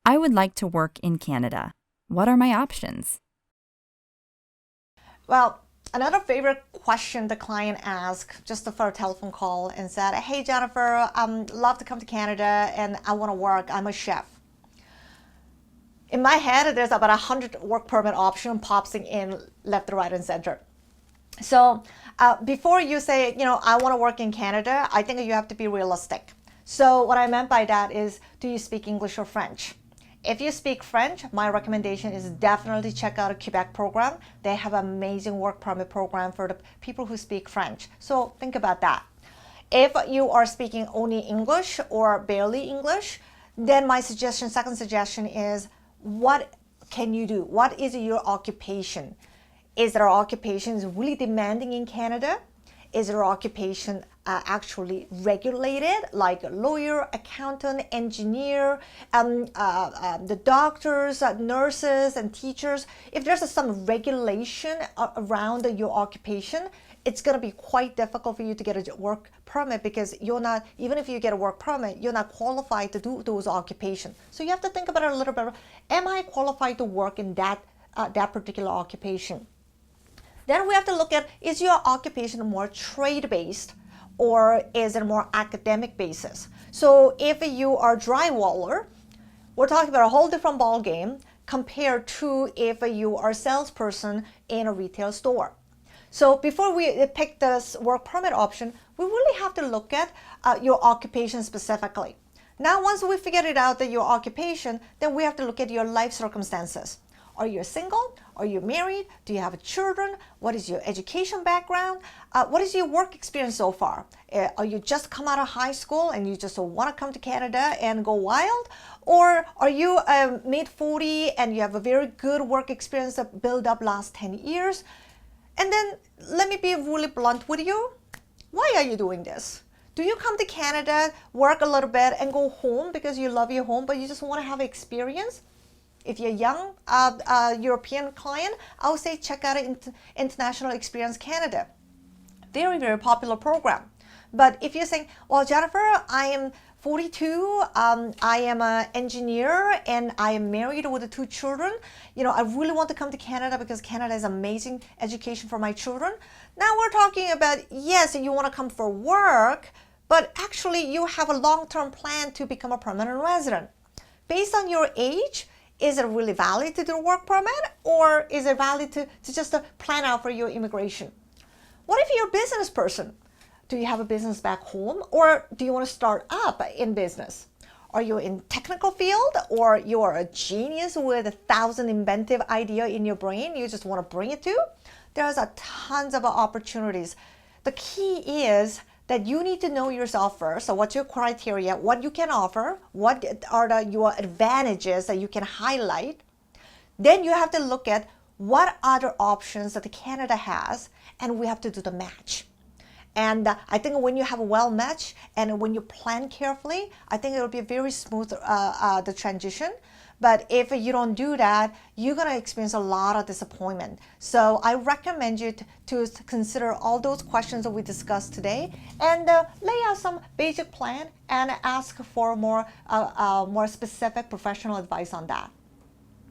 I would like to work in Canada. What are my options? Well, another favorite question the client asked just for a telephone call and said, "Hey Jennifer, love to come to Canada and I want to work. I'm a chef." In my head, there's about 100 work permit option pops in left, right, and center. So before you say, I want to work in Canada, I think you have to be realistic. So what I meant by that is, do you speak English or French? If you speak French, my recommendation is definitely check out a Quebec program. They have an amazing work permit program for the people who speak French. So think about that. If you are speaking only English or barely English, then my second suggestion is, what can you do? What is your occupation? Is their occupation really demanding in Canada? Is their occupation actually regulated, like a lawyer, accountant, engineer, the doctors, nurses, and teachers? If there's some regulation around your occupation, it's going to be quite difficult for you to get a work permit, because you're not, even if you get a work permit, you're not qualified to do those occupations. So you have to think about it a little bit. Am I qualified to work in that particular occupation? Then we have to look at, is your occupation more trade-based or is it more academic basis? So if you are drywaller, we're talking about a whole different ball game compared to if you are a salesperson in a retail store. So before we pick this work permit option, we really have to look at your occupation specifically. Now, once we figured it out that your occupation, then we have to look at your life circumstances. Are you single? Are you married? Do you have children? What is your education background? What is your work experience so far? Are you just come out of high school and you just want to come to Canada and go wild? Or are you mid-40 and you have a very good work experience that built up last 10 years? And then let me be really blunt with you. Why are you doing this? Do you come to Canada, work a little bit, and go home because you love your home, but you just want to have experience? If you're a young European client, I would say check out International Experience Canada. Very, very popular program. But if you're saying, well, Jennifer, I am 42, I am an engineer, and I am married with 2 children. I really want to come to Canada because Canada is amazing education for my children. Now we're talking about, yes, you want to come for work, but actually you have a long-term plan to become a permanent resident. Based on your age, is it really valid to do a work permit, or is it valid to just plan out for your immigration? What if you're a business person? Do you have a business back home, or do you want to start up in business? Are you in technical field, or you are a genius with 1,000 inventive idea in your brain you just want to bring it to? There's a tons of opportunities. The key is that you need to know yourself first. So what's your criteria, what you can offer, what are your advantages that you can highlight. Then you have to look at what other options that Canada has, and we have to do the match. And I think when you have a well match and when you plan carefully, I think it'll be a very smooth the transition. But if you don't do that, you're going to experience a lot of disappointment. So I recommend you to consider all those questions that we discussed today, and lay out some basic plan and ask for more specific professional advice on that.